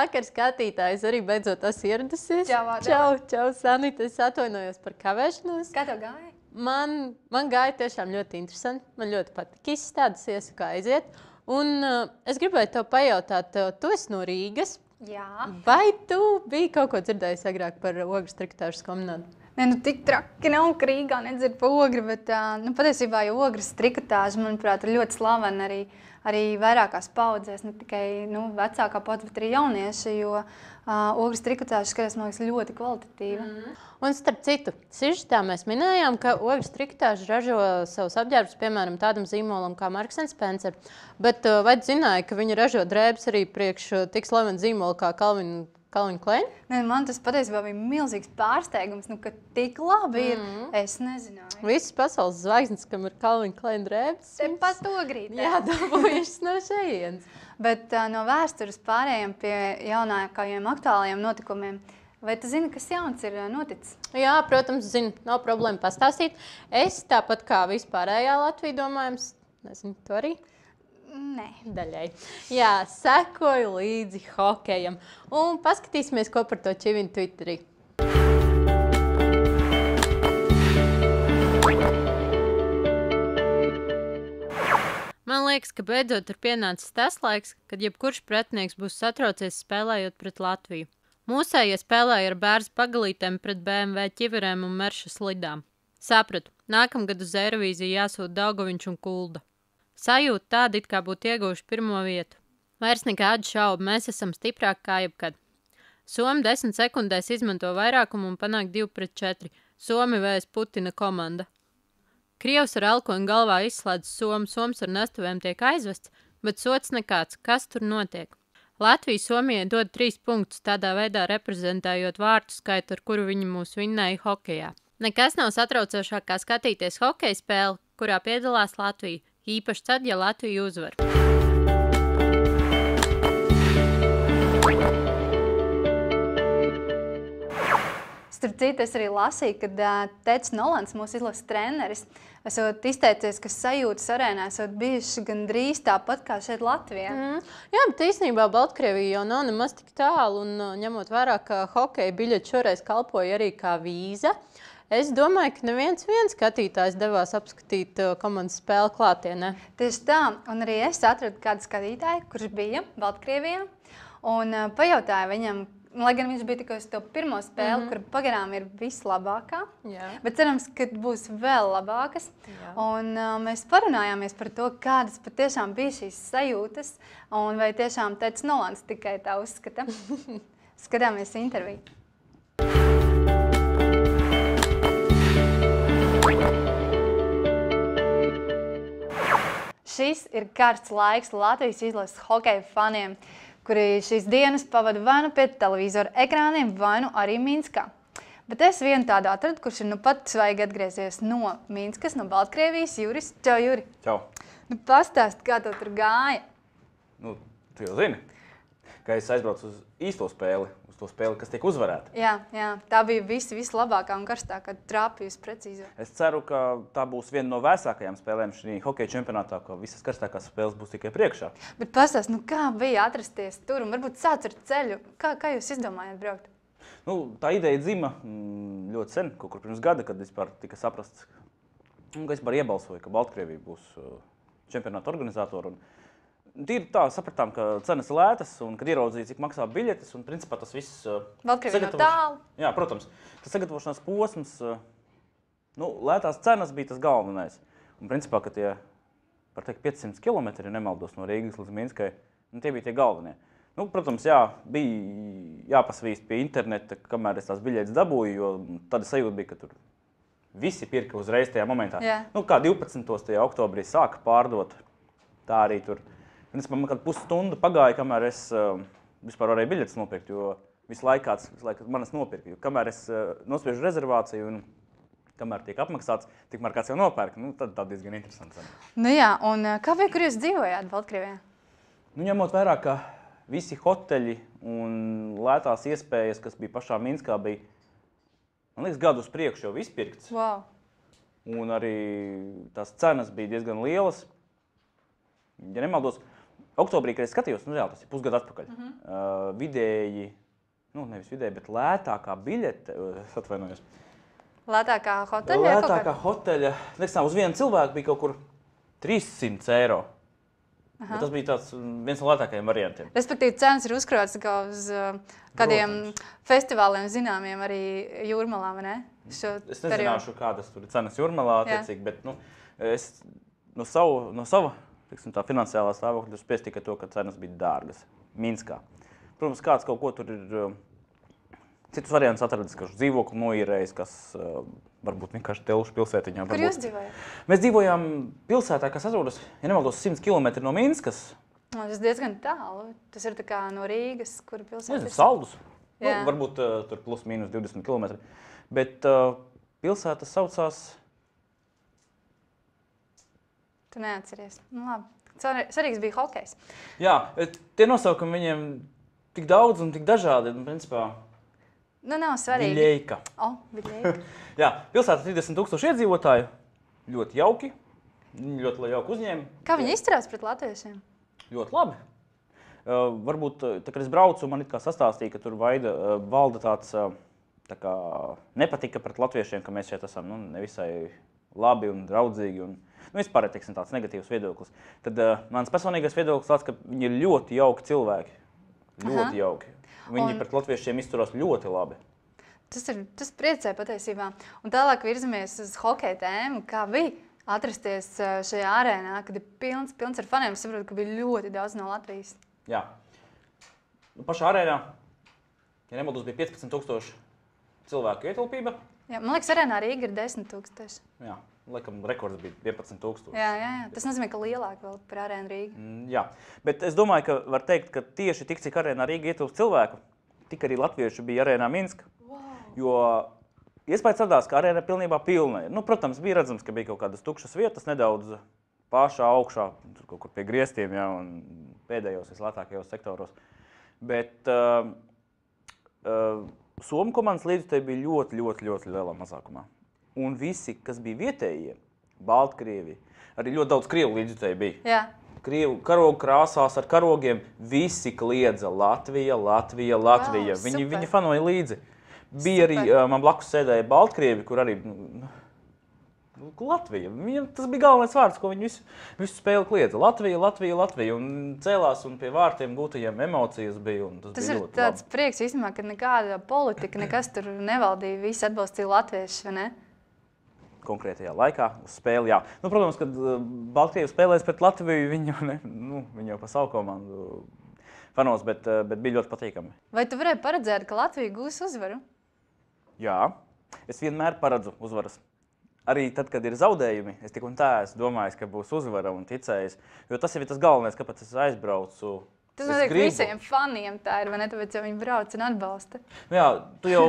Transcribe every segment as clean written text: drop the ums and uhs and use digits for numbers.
Labvakar, skatītājs, arī beidzot tas ieradusies. Čau, Sanita, es atvainojos par kavēšanos. Kā tev gāja? Man gāja tiešām ļoti interesanti. Man ļoti patika izstādes, iesaku kā aiziet. Un es gribēju tev pajautāt, tu esi no Rīgas. Jā. Vai tu biji kaut ko dzirdējis agrāk par ogres trikotāžas kombinātu? Nē, nu tik traki nav, ka Rīgā nedzird pa ogri, bet patiesībā jau ogres trikotāža, manuprāt, ir ļoti slavena arī vairākās paudzēs, ne tikai vecākā paudze, bet arī jaunieši, jo ogres trikotāža skaras, man liekas, ļoti kvalitatīva. Un starp citu, sižetā mēs minējām, ka ogres trikotāža ražo savus apģērbus, piemēram, tādam zīmolam kā Marks & Spencer, bet vai tu zināji, ka viņi ražo drēbes arī priekš tik slavenu zīmolu kā Calvin Klein? Nē, man tas patiesībā bija milzīgs pārsteigums, ka tik labi ir. Es nezināju. Visas pasaules zvaigznes, kam ir Calvin Klein drēbes. Tepat ogrītē. Jā, dabūjušas no šejienes. Bet no vēstures pārējiem pie jaunākajiem aktuālajiem notikumiem. Vai tu zini, kas jauns ir noticis? Jā, protams, zinu. Nav problēma pastāstīt. Es tāpat kā vispārējā Latvija domājams, nezinu, tu arī? Nē. Daļai. Jā, sekoju līdzi hokejam. Un paskatīsimies, ko par to čivinu Twitterī. Man liekas, ka beidzot ir pienācis tas laiks, kad jebkurš pretinieks būs satraucies spēlējot pret Latviju. Mūsējie spēlēja ar bērzu pagalītēm pret BMW ķiverēm un Merša slidām. Sapratu, nākamgad uz Eirovīziju jāsūt Daugaviņš un Kulda. Sajūta tāda, it kā būtu ieguvuši pirmo vietu. Vairs nekādu šaubu, mēs esam stiprāki kā jebkad. Somi 10 sekundēs izmanto vairākumu un panāk 2-4. Somi vs Putina komanda. Krievs ar elkoņu galvā izslēdz Somu, Soms ar nestuvēm tiek aizvests, bet sots nekāds. Kas tur notiek? Latvija Somijai dod 3 punktus, tādā veidā reprezentējot vārtu skaitu, ar kuru viņi mūs vinnēja hokejā. Nekas nav satraucošāk kā skatīties hokeja spēli, kurā piedalās Latvija. Īpaši tad, ja Latvija uzvar. Starp citu, es arī lasīju, kad Teds Nolans, mūsu izlases treneris, esot izteicies, ka sajūtas arēnā esot bijuši gandrīz tāpat kā šeit Latvijā. Jā, bet īstenībā Baltkrievija jau nav nemaz tik tālu, un ņemot vērā, ka hokeja biļeti šoreiz kalpoja arī kā vīza. Es domāju, ka neviens skatītājs devās apskatīt komandas spēli klātienē. Tieši tā, un arī es atradu kādu skatītāju, kurš bija Baltkrievijā, un pajautāju viņam, lai gan viņš bija tikai uz to pirmo spēli, kur pagarām ir vislabākā, bet cerams, ka būs vēl labākas. Jā. Un mēs parunājāmies par to, kādas patiešām bija šīs sajūtas, un vai tiešām Teds Nolans tikai tā uzskata. Skatāmies interviju. Šis ir karsts laiks Latvijas izlases hokeja faniem, kuri šīs dienas pavada vai nu pie televizora ekrāniem, vai nu arī Minskā. Bet es vienu tādu atradu, kurš ir pat svaigi atgriezies no Minskas, no Baltkrievijas. Juris, čau, Juri! Čau! Pastāsti, kā tev tur gāja? Tu jau zini, ka es aizbraucu uz īsto spēli, uz to spēli, kas tiek uzvarēta. Jā, tā bija vislabākā un karstākā, trāpījusi precīzi. Es ceru, ka tā būs viena no vēsākajām spēlēm šī hokeja čempionātā, ka visas karstākās spēles būs tikai priekšā. Bet pastāsti, kā bija atrasties tur un varbūt sāc ar ceļu? Kā jūs izdomājāt braukt? Tā ideja dzima ļoti sen, kaut kur pirms gada, kad vispār tika saprasts, ka vispār iebalsoja, ka Baltkrievija būs čempionāta organizatora. Tīri tā, sapratām, ka cenas ir lētas un kad ieraudzīja, cik maksā biļetes un principā tas viss... Baltkrievija no tālu. Jā, protams. Tas sagatavošanās posms, lētās cenas bija tas galvenais. Un principā, ka tie, par teikt, 500 kilometri, ja nemaldos no Rīgas līdz Minskai, tie bija tie galvenie. Protams, bija jāpasvīst pie interneta, kamēr es tās biļetes dabūju, jo tāda sajūta bija, ka tur visi pirka uzreiz tajā momentā. Jā. Kā 12. oktobrī sāka pārdot, tā arī tur. Principā man kādu pusstunda pagāja, kamēr es vispār varēju biļetes nopirkt, jo visu laiku manas nopirka. Kamēr es nospiežu rezervāciju un kamēr tiek apmaksāts, tikmēr kāds jau nopērk, tad tā diezgan interesanti. Jā, un kā bija, kur jūs dzīvojāt Baltkrievijā? Ņemot vērā, ka visi hoteļi un lētās iespējas, kas bija pašā Minskā, bija, man liekas, gadu uz priekšu jau izpirkts. Wow. Un arī tās cenas bija diezgan lielas. Ja nemaldos, oktobrī, kad es skatījos, nu reāli tas ir pusgadu atpakaļ, vidēji, nu nevis vidēji, bet lētākā biļete, atvainojos. Lētākā hoteļa? Lētākā hoteļa, nekstā, uz vienu cilvēku bija kaut kur 300 eiro. Tas bija tāds viens no lētākajiem variantiem. Respektīvi, cenas ir uzkrātas uz kādiem festivāliem zināmiem arī Jūrmalā, vai ne? Es nezināšu, kādas tur ir cenas Jūrmalā, attiecīgi, bet es no sava teiksim, tā finansiālā stāvokļa spiest tikai to, ka cenas bija dārgas Minskā. Protams, kāds kaut ko tur ir citus variantus atradis, kas dzīvokli noīrējis, kas varbūt vienkārši telšu pilsētiņā. Kur jūs dzīvojat? Mēs dzīvojām pilsētā, kas atrodas, ja nemaldos, 100 km no Minskas. Tas ir diezgan tālu. Tas ir tā kā no Rīgas, kur pilsēta ir. Saldus. Nu, varbūt tur plus mīnus 20 km. Bet pilsēta saucās... Tu neatceries. Nu labi. Svarīgs bija hokejs. Jā, tie nosaukumi viņiem tik daudz un tik dažādi, principā... Nu, nav svarīgi. Viļeika. Viļeika. Jā, pilsēta 30 000 iedzīvotāju. Ļoti jauki. Ļoti jauki uzņēmi. Kā viņi izturās pret latviešiem? Ļoti labi. Varbūt, kad es braucu, man it kā sastāstīja, ka tur valda tāds tā kā nepatika pret latviešiem, ka mēs šeit esam nevisai labi un draudzīgi. Un, vispār ir tāds negatīvs viedoklis. Tad mans personīgais viedoklis tāds, ka viņi ir ļoti jauki cilvēki. Ļoti jauki. Viņi pret latviešiem izturās ļoti labi. Tas priecē patiesībā. Un tālāk virzamies uz hokeja tēmu. Kā bija atrasties šajā arēnā, kad ir pilns ar faniem? Es saprotu, ka bija ļoti daudz no Latvijas. Jā. Pašā arēnā, ja nemaldos, bija 15 000 cilvēku ietilpība. Jā, man liekas, arēnā Rīga ir 10 000. Jā, laikam rekords bija 11 000. Jā. Tas nozīmē, ka lielāk vēl par arēnu Rīgu. Jā, bet es domāju, ka var teikt, ka tieši tik, cik arēnā Rīga ietilpst cilvēku, tik arī latviešu bija arēnā Minska. Jo iespējas radās, ka arēna pilnībā pilna. Protams, bija redzams, ka bija kaut kādas tukšas vietas, nedaudz pašā augšā, kaut kur pie griestiem, un pēdējos vislētākajos sektoros. Bet Somu komandas līdzekļi bija ļoti lielā mazākumā. Un visi, kas bija vietējie, Baltkrievi, arī ļoti daudz krievu līdzekļi bija. Jā. Krievu karogu krāsās ar karogiem, visi kliedza Latvija. Viņi fanoja līdzi. Bija arī, man blakus sēdēja Baltkrievi, kur arī Latvija. Tas bija galvenais vārds, ko viņi visu spēli kliedza. Latvija. Un cēlās un pie vārtiem gūtajiem emocijas bija. Tas ir tāds prieks īstenībā, ka nekāda politika, nekas tur nevaldīja. Visi atbalstīja latviešus, vai ne? Konkrētajā laikā uz spēli, jā. Protams, kad Baltkrievi spēlēs pret Latviju, viņi jau pa savu komandu fanos, bet bija ļoti patīkami. Vai tu varēji paredzēt, ka Latvija gūs uzvaru? Jā, es vienmēr paredzu uzvaras. Arī tad, kad ir zaudējumi, es tik un tā esmu domājis, ka būs uzvara un ticējis. Jo tas jau ir tas galvenais, kāpēc es aizbraucu. Tas notiek visiem faniem tā ir, vai ne? Tāpēc jau viņi brauc un atbalsta. Jā, tu jau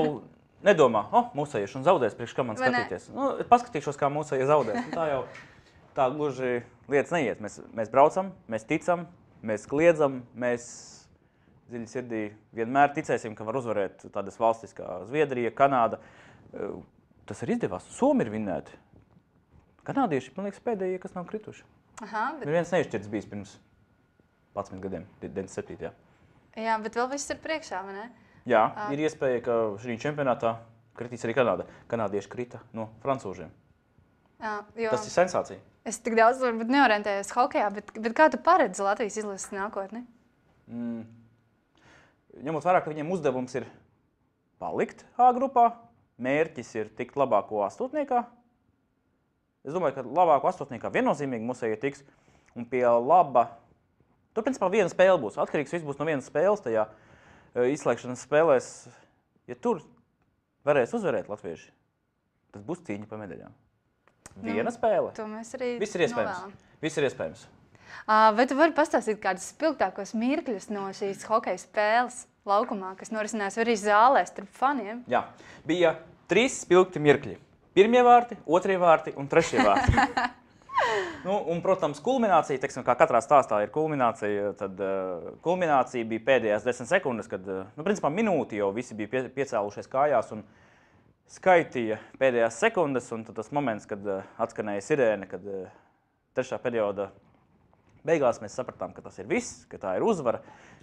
nedomā, mūsējieši un zaudēs, priekš kā man skatīties. Paskatīšos, kā mūsējie zaudēs. Tā jau tā gluži lietas neiet. Mēs braucam, mēs ticam, mēs kliedzam, mēs dziļi sirdī vienmēr ticēsim, ka var uzvarēt tādas valstis kā Zviedrija, Kanāda. Tas arī izdevās. Somi ir vinnēti. Kanādieši, man liekas, pēdējie, kas nav krituši. Ir viens neizšķirts bijis pirms 11 gadiem, 97. Jā. Jā, bet vēl viss ir priekšā, vai ne? Jā, ir iespēja, ka šī čempionātā kritīs arī Kanāda. Kanādieši krita no francūžiem. Tas ir sensācija. Es tik daudz varbūt neorientējos hokejā, bet kā tu paredzi Latvijas izlases nākotni? Ņemot vērā, ka viņiem uzdevums ir palikt A grupā, mērķis ir tikt labāko astotniekā. Es domāju, ka labāko astotniekā viennozīmīgi mūsējie tiks. Un pie laba... Tur, principā, viena spēle būs. Atkarīgs viss būs no vienas spēles tajā izslēgšanas spēlēs. Ja tur varēs uzvarēt latvieši, tas būs cīņa pa medaļām. Viena spēle. To mēs arī Viss ir iespējams. Vai tu vari pastāstīt kādus spilgtākos mirkļus no šīs hokeja spēles laukumā, kas norisinās arī zālē starp faniem? Jā, bija 3 spilgti mirkļi. 1. vārti, 2. vārti un 3. vārti. Un, protams, kulminācija, teiksim, kā katrā stāstā ir kulminācija, tad kulminācija bija pēdējās 10 sekundes, kad, principā minūti jau visi bija piecēlušies kājās un skaitīja pēdējās sekundes, un tad tas moments, kad atskanēja sirēne, kad 3. perioda Beigās mēs sapratām, ka tas ir viss, ka tā ir uzvara.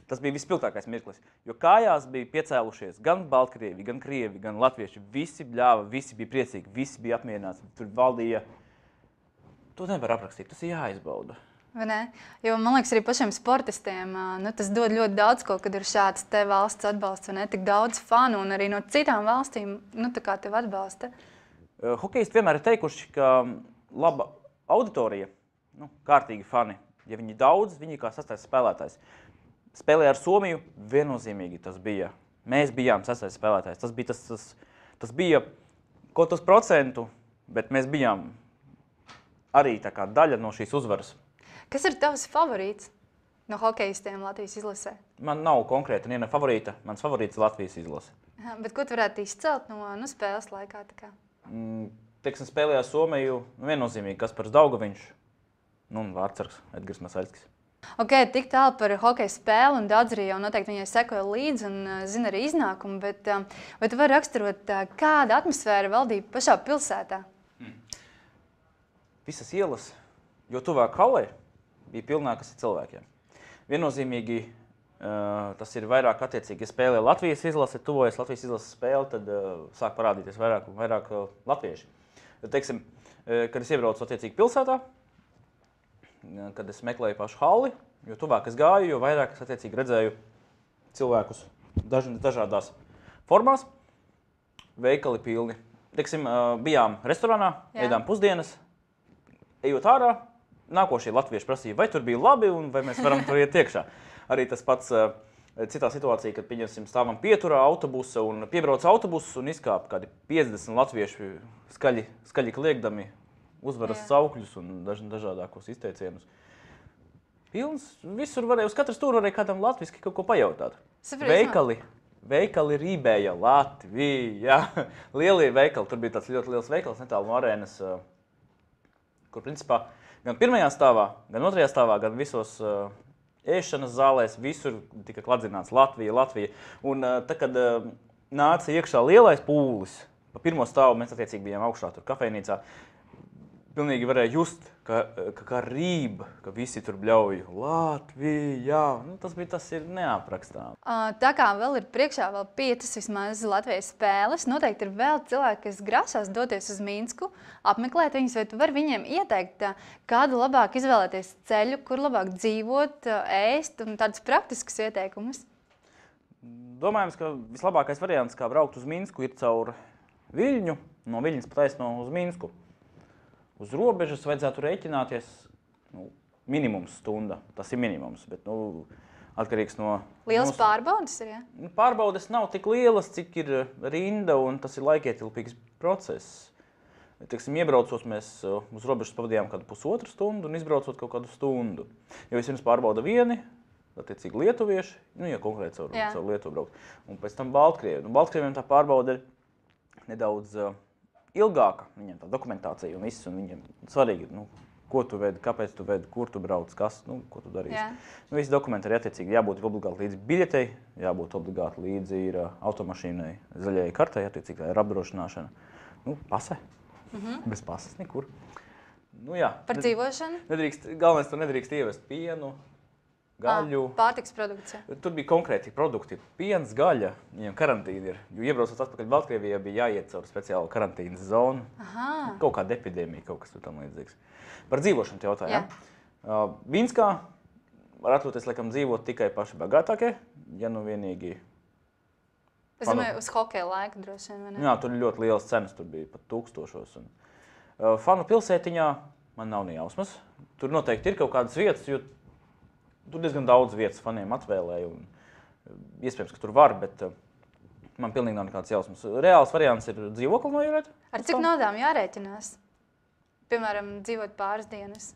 Tas bija vispilgtākais mirklis, jo kājās bija piecēlušies gan baltkrievi, gan krievi, gan latvieši. Visi bļāva, visi bija priecīgi, visi bija apmierināti. Tur valdīja... To nevar aprakstīt, tas ir jāizbauda. Vai ne? Jo, man liekas, arī pašiem sportistiem tas dod ļoti daudz, kad ir šāds te valsts atbalsts, vai ne? Tik daudz fanu un arī no citām valstīm, tā kā tev atbalsta. Hokejisti vienmēr ir teikuši, ka laba auditorija, kārtīgi fani, ja viņi daudz, viņi kā sastais spēlētājs. Spēlēja ar Somiju, viennozīmīgi tas bija. Mēs bijām sastais spēlētājs. Tas bija kaut uz procentu, bet mēs bijām arī tā kā daļa no šīs uzvaras. Kas ir tavs favorīts no hokejistiem Latvijas izlasē? Man nav konkrēta viena favorīta. Mans favorīts ir Latvijas izlase. Bet ko tu varētu izcelt no spēles laikā? Teiksim, spēlēja ar Somiju, viennozīmīgi Kaspars Daugaviņš. Un vārdsargs Edgars Masaļskis. Ok, tik tālu par hokeja spēli, un daudz arī jau noteikti viņai sekoja līdzi un zina arī iznākumu, bet vai tu vari raksturot, kāda atmosfēra valdīja pašā pilsētā? Visas ielas, jo tuvāk halē, bija pilnākas ar cilvēkiem. Viennozīmīgi tas ir vairāk attiecīgi, ja spēlē Latvijas izlase, tuvojas Latvijas izlases spēle, tad sāk parādīties vairāk un vairāk latvieši. Teiksim, kad es iebraucu attiecīgi pilsētā, kad es meklēju pašu halli, jo tuvāk es gāju, jo vairāk es attiecīgi redzēju cilvēkus dažādās formās, veikali pilni. Teiksim, bijām restorānā, ēdām pusdienas, ejot ārā, nākošie latvieši prasīja, vai tur bija labi un vai mēs varam tur iet iekšā. Arī tas pats citā situācija, kad pieņemsim stāvam pieturā autobusa un piebrauc autobusu un izkāp kādi 50 latvieši skaļi kliegdami, uzvaras saukļus un dažādākos izteicienus. Pilns, visur varēja, uz katru stūru varēja kādam latviski kaut ko pajautāt. Veikali Rībēja, Latvija, lielie veikali. Tur bija tāds ļoti liels veikals netālu no arēnas, kur principā gan pirmajā stāvā, gan otrajā stāvā, gan visos ēšanas zālēs, visur tika kladzināts Latvija. Un tad, kad nāca iekšā lielais pūlis, pa pirmo stāvu mēs attiecīgi bijām augšā tur kafejnīcā, pilnīgi varēja just, ka rība, ka visi tur bļauj Latvijā. Tas ir neaprakstām. Tā kā vēl ir priekšā vēl 5 vismaz Latvijas spēles, noteikti ir vēl cilvēki, kas grasās doties uz Minsku, apmeklēt viņus, vai tu vari viņiem ieteikt, kādu labāk izvēlēties ceļu, kur labāk dzīvot, ēst un tādus praktiskus ieteikumus? Domājams, ka vislabākais variants, kā braukt uz Minsku, ir caur Viļņu, no Viļņas pataisno uz Minsku. Uz robežas vajadzētu rēķināties minimums stunda. Tas ir minimums, bet atkarīgs no... Lielas pārbaudes ir, jā? Pārbaudes nav tik lielas, cik ir rinda, un tas ir laikietilpīgs process. Teiksim, iebraucot mēs uz robežas pavadījām kādu pusotru stundu un izbraucot kaut kādu stundu. Jo vispirms pārbauda vieni, attiecīgi lietuvieši, ja konkrēti caur Lietuvu braukt, un pēc tam Baltkrievi. Baltkrieviem tā pārbauda ir nedaudz ilgāka, viņiem tā dokumentācija un viss, un viņiem svarīgi, ko tu vedi, kāpēc tu vedi, kur tu brauc, kas, ko tu darīsi. Visi dokumenti arī attiecīgi jābūt obligāti līdzi biļetei, jābūt obligāti līdzi ir automašīnai, zaļajai kartei, attiecīgi tā ir apdrošināšana. Pase. Bez pases nekur. Par dzīvošanu? Galvenais, tu nedrīkst ievest pienu, gaļu. Pārtiks produkts. Tur bija konkrēti produkti. Piens, gaļa, viņiem karantīna ir. Jo iebraucot atpakaļ Baltkrievijā bija jāiet caur speciālu karantīnas zonu. Kaut kāda epidēmija, kaut kas tur tam līdzīgs. Par dzīvošanu te jautāju, ja? Vinskā var atļauties, laikam, dzīvot tikai paši bagātākie, ja vienīgi... Es domāju, uz hokeja laika droši vien, vai ne? Jā, tur ir ļoti lielas cenas, tur bija pat 1000. Fanu pilsētiņā man nav ne jausmas. Tur noteikti ir kaut kādas vietas, jo tur diezgan daudz vietas faniem atvēlēja, un iespējams, ka tur var, bet man pilnīgi nav nekāds jausmas. Reāls variants ir dzīvokli noīrēt. Ar cik naudām jārēķinās? Piemēram, dzīvot pāris dienas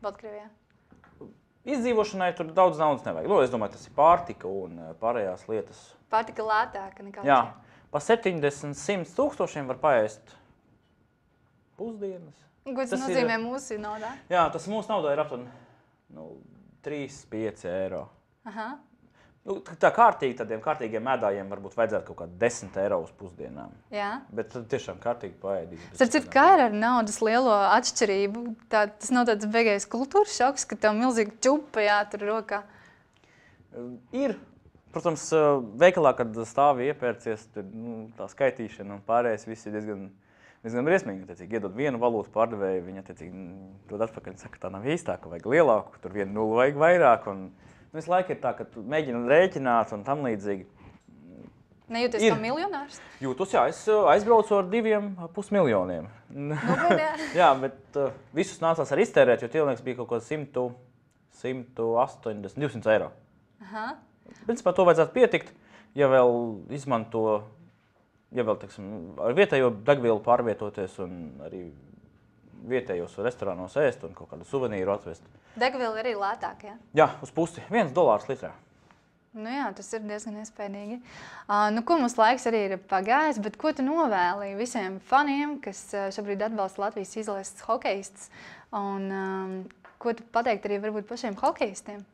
Baltkrievijā? Izdzīvošanai tur daudz naudas nevajag. Es domāju, tas ir pārtika un pārējās lietas. Pārtika lētāka nekā? Jā, pa 70–100 tūkstošiem var paēst pusdienas. Ko tas nozīmē mūsu naudā? Jā, tas mūsu naudā ir aptuveni 3–5 eiro. Nu, tā kārtīgi, tādiem kārtīgiem ēdājiem varbūt vajadzētu kaut kādu 10 eiro uz pusdienām. Jā. Bet tad tiešām kārtīgi paēdīs. Starp citu, kā ir ar naudas lielo atšķirību? Tas nav tāds beigais kultūras šoks, ka tev milzīgi čupa jātur rokā. Ir. Protams, veikalā, kad stāvi iepērcies, tad tā skaitīšana un pārējais viss ir diezgan briesmīgi. Iedod vienu valūtu pārdevēju, viņa dod atpakaļ un saka, ka tā nav īstāka, vajag lielāku, tur vienu nulli vajag vairāk. Un visu laiku ir tā, ka tu mēģini rēķināt un tam līdzīgi. Nejūties kā miljonārs? Jūtos, jā. Es aizbraucu ar 2,5 miljoniem. Jā, bet visus nācās arī iztērēt, jo tilnieks bija kaut ko 100, 180, 200 eiro. Aha. Principā to vajadzētu pietikt, ja vēl izmanto, teiksim, ar vietējo degvielu pārvietoties un arī vietējos restorānos ēst un kaut kādu suvenīru atvest. Degviela arī lētāk, jā? Jā, uz pusi. $1 litrā. Nu jā, tas ir diezgan iespaidīgi. Ko mums laiks arī ir pagājis, bet ko tu novēli visiem faniem, kas šobrīd atbalsta Latvijas izlases hokejistus? Un ko tu pateikt arī varbūt pašiem hokejistiem?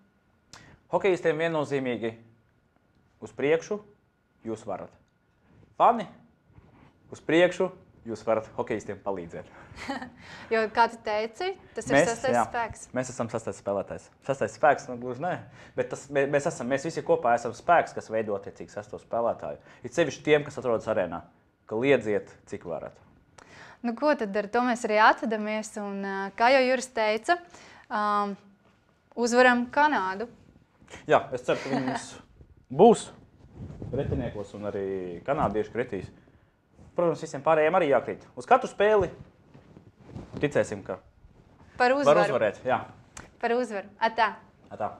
Hokejistiem viennozīmīgi uz priekšu jūs varat. Fani, uz priekšu jūs varat hokejistiem palīdzēt. Jo, kā tu teici, tas ir sastais spēks. Mēs esam sastais spēlētājs. Sastais spēks, gluži nē, bet mēs visi kopā esam spēks, kas veido attiecīgi sasto spēlētāju. Ir sevišķi tiem, kas atrodas arēnā, ka liedziet, cik varat. Nu, ko tad ar to mēs arī atvadamies? Un, kā jau Juris teica, uzvaram Kanādu. Jā, es ceru, ka viņi mums būs pretiniekos un arī kanādieši kritīs. Protams, visiem pārējiem arī jākrīt. Uz katru spēli ticēsim, ka Par uzvaru. var uzvarēt. Jā. Par uzvaru. Atā. Atā.